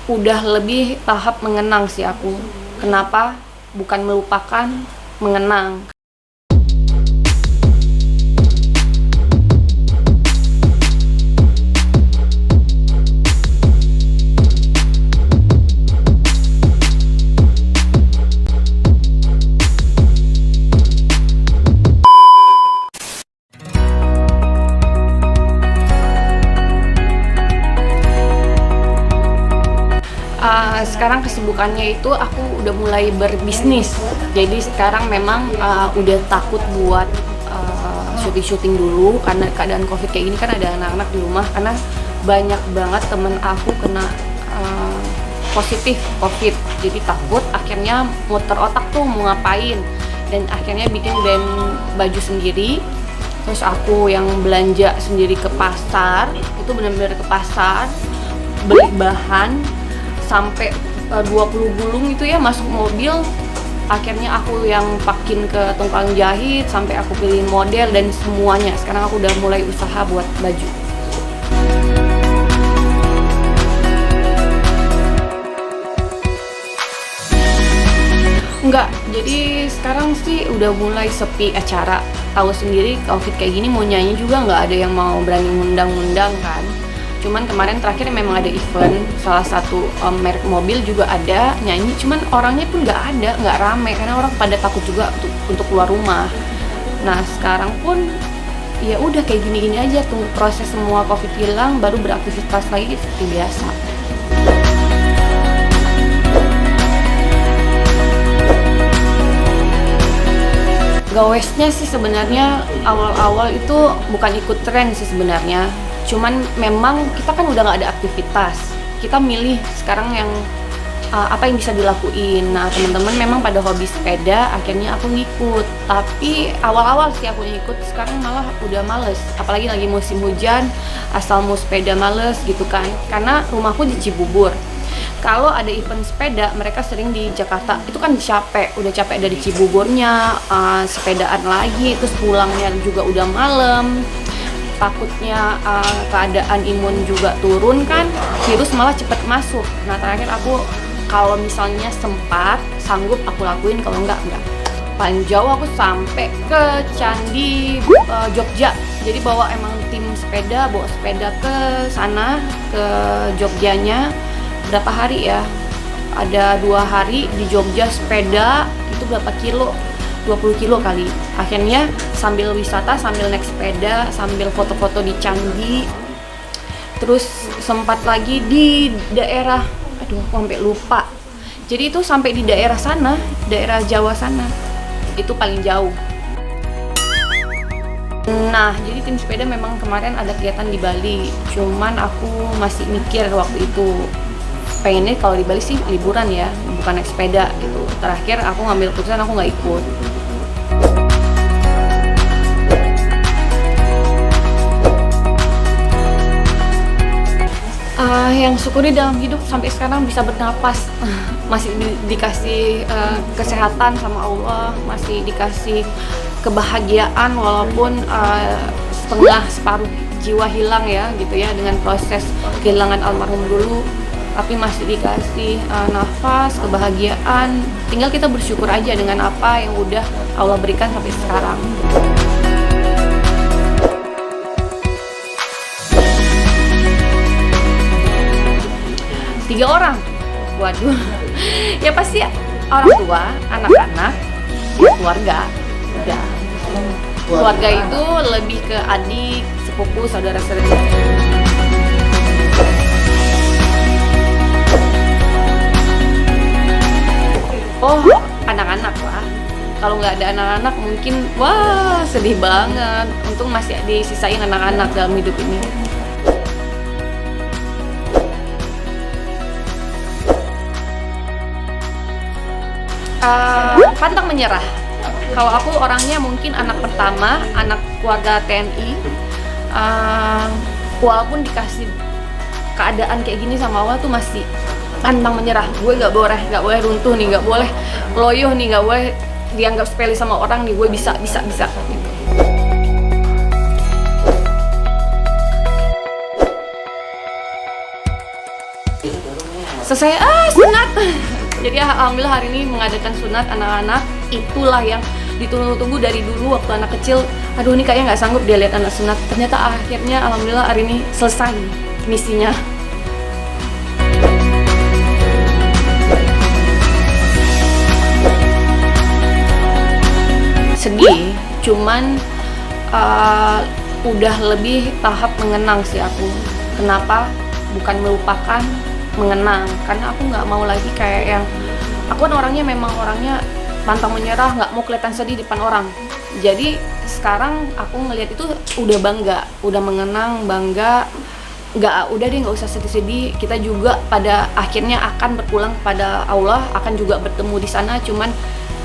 Udah lebih tahap mengenang sih aku. Kenapa? Bukan melupakan, mengenang. Sekarang kesibukannya itu aku udah mulai berbisnis. Jadi sekarang memang udah takut buat syuting-syuting dulu karena keadaan COVID kayak gini kan, ada anak-anak di rumah. Karena banyak banget temen aku kena positif COVID. Jadi takut, akhirnya muter otak tuh mau ngapain. Dan akhirnya bikin brand baju sendiri. Terus aku yang belanja sendiri ke pasar, itu benar-benar ke pasar, beli bahan sampai 20 gulung itu ya masuk mobil. Akhirnya aku yang pakin ke tukang jahit, sampai aku pilih model dan semuanya. Sekarang aku udah mulai usaha buat baju. Enggak, jadi sekarang sih udah mulai sepi acara. Tahu sendiri COVID kayak gini, mau nyanyi juga nggak ada yang mau berani ngundang-ngundang kan. Cuman kemarin terakhir memang ada event, salah satu merek mobil juga ada nyanyi, cuman orangnya pun nggak rame karena orang pada takut juga untuk keluar rumah. Nah sekarang pun ya udah kayak gini-gini aja, tunggu proses semua COVID hilang baru beraktivitas lagi seperti biasa. Gawesnya sih sebenarnya awal-awal itu bukan ikut tren sih sebenarnya. Cuman memang kita kan udah nggak ada aktivitas, kita milih sekarang yang apa yang bisa dilakuin. Nah teman-teman memang pada hobi sepeda, akhirnya aku ngikut. Tapi awal-awal sih aku ngikut, sekarang malah udah males. Apalagi lagi musim hujan, asal mau sepeda males gitu kan. Karena rumahku di Cibubur. Kalau ada event sepeda, mereka sering di Jakarta, itu kan capek, udah capek dari Cibuburnya, sepedaan lagi, terus pulangnya juga udah malam. Takutnya keadaan imun juga turun kan, virus malah cepet masuk. Nah terakhir aku kalau misalnya sempat sanggup aku lakuin, kalau enggak. Paling jauh aku sampai ke Candi Jogja. Jadi bawa emang tim sepeda, bawa sepeda ke sana, ke Jogjanya. Berapa hari ya? Ada 2 hari di Jogja sepeda, itu berapa kilo? 20 kilo kali. Akhirnya sambil wisata, sambil naik sepeda, sambil foto-foto di candi. Terus sempat lagi di daerah, aduh aku sampai lupa. Jadi itu sampai di daerah sana, daerah Jawa sana. Itu paling jauh. Nah, jadi tim sepeda memang kemarin ada kegiatan di Bali. Cuman aku masih mikir waktu itu, pengennya kalau di Bali sih liburan ya, bukan naik sepeda gitu. Terakhir aku ngambil keputusan aku nggak ikut. Yang syukuri dalam hidup sampai sekarang bisa bernapas, masih dikasih kesehatan sama Allah, masih dikasih kebahagiaan walaupun setengah separuh jiwa hilang ya gitu ya, dengan proses kehilangan almarhum dulu. Tapi masih dikasih nafas, kebahagiaan. Tinggal kita bersyukur aja dengan apa yang udah Allah berikan sampai sekarang. 3 orang. Waduh. Ya pasti orang tua, anak-anak, ya keluarga. Udah. Keluarga itu lebih ke adik, sepupu, saudara-saudara. Oh, anak-anak lah. Kalau nggak ada anak-anak mungkin, wah sedih banget. Untung masih disisain anak-anak dalam hidup ini. Pantang menyerah. Kalau aku orangnya mungkin anak pertama, anak keluarga TNI. Walaupun dikasih keadaan kayak gini sama Allah tuh masih pantang menyerah. Gue nggak boleh runtuh nih, nggak boleh loyo nih, nggak boleh dianggap sepele sama orang nih. Gue bisa gitu. selesai sunat. Jadi alhamdulillah hari ini mengadakan sunat anak-anak. Itulah yang ditunggu-tunggu dari dulu waktu anak kecil. Aduh, ini kayaknya nggak sanggup dia lihat anak sunat. Ternyata akhirnya alhamdulillah hari ini selesai misinya. Sedih, cuman udah lebih tahap mengenang sih aku. Kenapa? Bukan melupakan, mengenang. Karena aku nggak mau lagi kayak yang, aku kan orangnya memang orangnya pantang menyerah, nggak mau kelihatan sedih di depan orang. Jadi sekarang aku ngelihat itu udah bangga, udah mengenang, bangga. Udah deh, nggak usah sedih-sedih. Kita juga pada akhirnya akan berpulang pada Allah, akan juga bertemu di sana. Cuman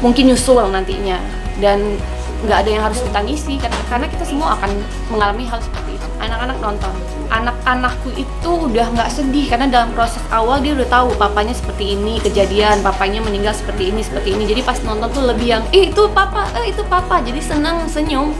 mungkin nyusul nantinya, dan nggak ada yang harus ditangisi karena kita semua akan mengalami hal seperti itu. Anak-anak nonton, anak-anakku itu udah nggak sedih karena dalam proses awal dia udah tahu papanya seperti ini kejadian, papanya meninggal seperti ini. Jadi pas nonton tuh lebih yang itu papa, jadi senang, senyum.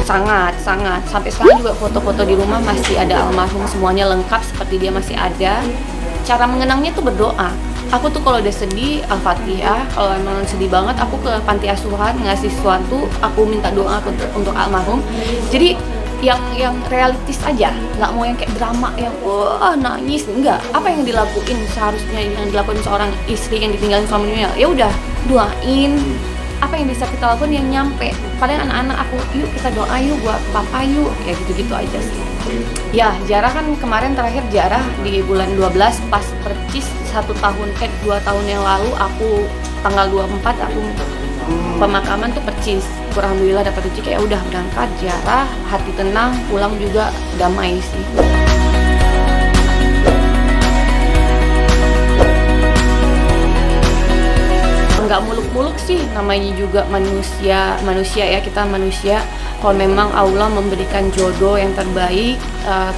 Sangat sampai sekarang juga foto-foto di rumah masih ada almarhum, semuanya lengkap seperti dia masih ada. Cara mengenangnya tuh berdoa. Aku tuh kalau udah sedih Al-Fatihah, kalau emang sedih banget aku ke panti asuhan ngasih sesuatu, aku minta doa untuk almarhum. Jadi yang realistis aja, nggak mau yang kayak drama yang wah nangis, enggak. Apa yang dilakuin seharusnya yang dilakuin seorang istri yang ditinggalin suaminya, ya udah doain. Apa yang bisa kita lakukan yang nyampe. Paling anak-anak aku, yuk kita doa yuk buat papa yuk, kayak gitu-gitu aja sih. Ya, Jarah kan kemarin terakhir Jarah di bulan 12 pas percis 2 tahun yang lalu, aku tanggal 24 aku pemakaman tuh percis. Alhamdulillah dapat rezeki, kayak udah berangkat Jarah, hati tenang, pulang juga damai sih. Nggak muluk-muluk sih, namanya juga manusia ya, kita manusia. Kalau memang Allah memberikan jodoh yang terbaik,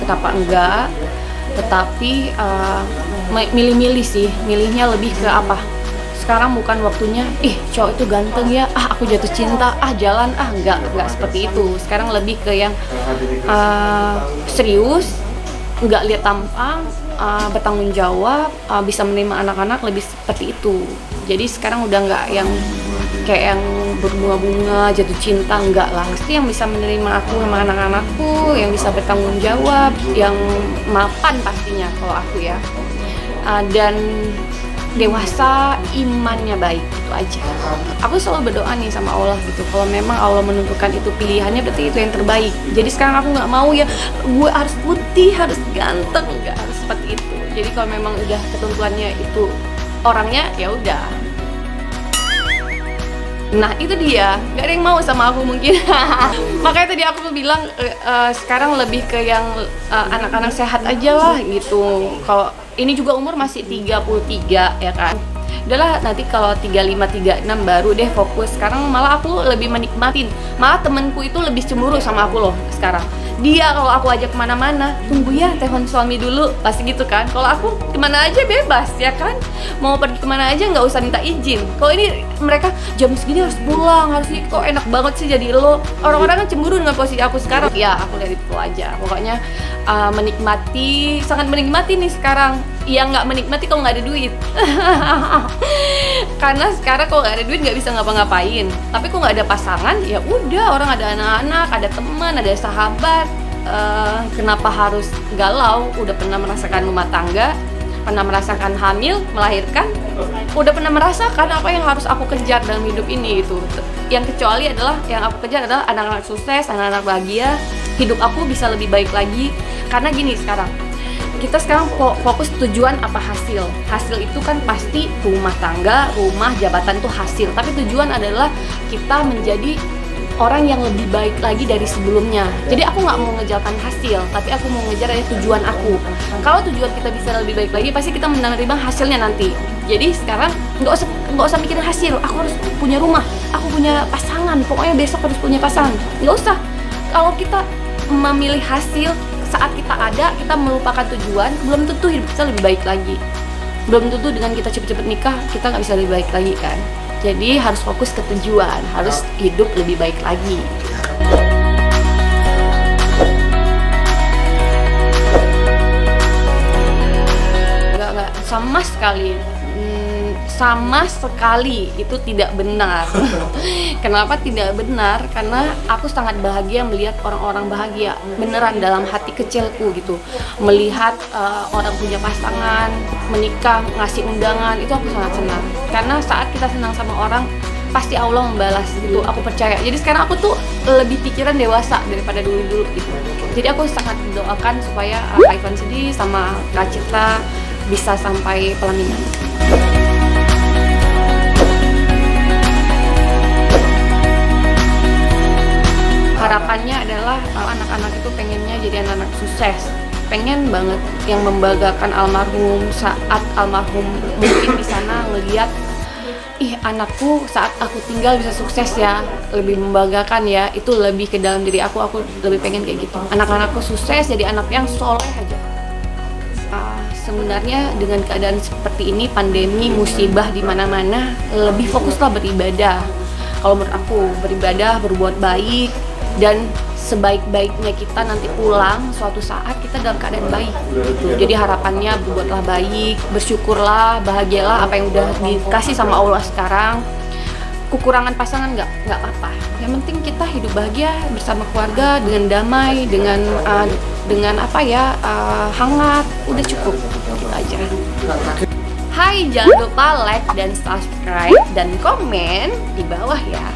kenapa enggak? Tetapi milih-milih sih, milihnya lebih ke apa? Sekarang bukan waktunya, cowok itu ganteng ya, aku jatuh cinta, jalan, enggak seperti itu. Sekarang lebih ke yang serius, nggak lihat tampang, bertanggung jawab, bisa menerima anak-anak, lebih seperti itu. Jadi sekarang udah nggak yang kayak yang berbunga-bunga, jatuh cinta, enggak lah. Pasti yang bisa menerima aku sama anak-anakku, yang bisa bertanggung jawab, yang mapan pastinya kalau aku ya. Dan dewasa, imannya baik, itu aja. Aku selalu berdoa nih sama Allah gitu, kalau memang Allah menentukan itu pilihannya, berarti itu yang terbaik. Jadi sekarang aku nggak mau ya gue harus putih, harus ganteng, nggak harus seperti itu. Jadi kalau memang udah ketentuannya itu orangnya, ya udah. Nah itu dia, gak ada yang mau sama aku mungkin. Makanya tadi aku bilang sekarang lebih ke yang anak-anak sehat aja lah gitu. Kalau ini juga umur masih 33 ya kan. Udahlah nanti kalau 35, 36 baru deh fokus. Sekarang malah aku lebih menikmatin. Malah temenku itu lebih cemburu sama aku loh sekarang. Dia kalau aku ajak kemana-mana, tunggu ya telepon suami dulu, pasti gitu kan. Kalau aku kemana aja bebas ya kan, mau pergi kemana aja nggak usah minta izin. Kalau ini mereka jam segini harus pulang, harus ini, kok enak banget sih jadi lo. Orang-orang kan cemburu dengan posisi aku sekarang. Ya aku lihat itu aja. Pokoknya menikmati, sangat menikmati nih sekarang. Yang nggak menikmati kalau nggak ada duit. Karena sekarang kalau nggak ada duit nggak bisa ngapa-ngapain. Tapi kalau nggak ada pasangan, ya udah, orang ada anak-anak, ada teman, ada sahabat. Kenapa harus galau? Udah pernah merasakan rumah tangga, pernah merasakan hamil, melahirkan, udah pernah merasakan apa yang harus aku kejar dalam hidup ini itu. Yang kecuali adalah yang aku kejar adalah anak-anak sukses, anak-anak bahagia, hidup aku bisa lebih baik lagi. Karena gini sekarang, kita sekarang fokus tujuan apa hasil. Hasil itu kan pasti rumah tangga, rumah, jabatan itu hasil. Tapi tujuan adalah kita menjadi orang yang lebih baik lagi dari sebelumnya. Jadi aku nggak mau ngejarkan hasil, tapi aku mau ngejar tujuan aku. Kalau tujuan kita bisa lebih baik lagi, pasti kita menerima hasilnya nanti. Jadi sekarang nggak usah mikirin hasil. Aku harus punya rumah, aku punya pasangan. Pokoknya besok harus punya pasangan. Nggak usah. Kalau kita memilih hasil saat kita ada, kita melupakan tujuan, belum tentu hidup kita lebih baik lagi. Belum tentu dengan kita cepet-cepet nikah, kita nggak bisa lebih baik lagi kan. Jadi harus fokus ke tujuan, harus hidup lebih baik lagi. sekali. Sama sekali itu tidak benar. Kenapa tidak benar? Karena aku sangat bahagia melihat orang-orang bahagia beneran dalam hati kecilku gitu. Melihat orang punya pasangan, menikah, ngasih undangan, itu aku sangat senang. Karena saat kita senang sama orang, pasti Allah membalas gitu. Aku percaya. Jadi sekarang aku tuh lebih pikiran dewasa daripada dulu-dulu gitu. Jadi aku sangat mendoakan supaya Kak Ivan sendiri sama Kak Citra bisa sampai pelaminan. Harapannya adalah anak-anak itu pengennya jadi anak-anak sukses, pengen banget yang membanggakan almarhum saat almarhum mungkin di sana ngelihat, ih anakku saat aku tinggal bisa sukses ya, lebih membanggakan ya, itu lebih ke dalam diri aku lebih pengen kayak gitu. Anak-anakku sukses jadi anak yang soleh aja. Sebenarnya dengan keadaan seperti ini, pandemi, musibah di mana-mana, lebih fokuslah beribadah. Kalau menurut aku, beribadah, berbuat baik, dan sebaik-baiknya kita nanti pulang suatu saat kita dalam keadaan baik gitu. Jadi harapannya berbuatlah baik, bersyukurlah, bahagialah apa yang udah dikasih sama Allah sekarang. Kekurangan pasangan nggak apa-apa. Yang penting kita hidup bahagia bersama keluarga dengan damai, dengan hangat, udah cukup gitu aja. Hai, jangan lupa like dan subscribe dan komen di bawah ya.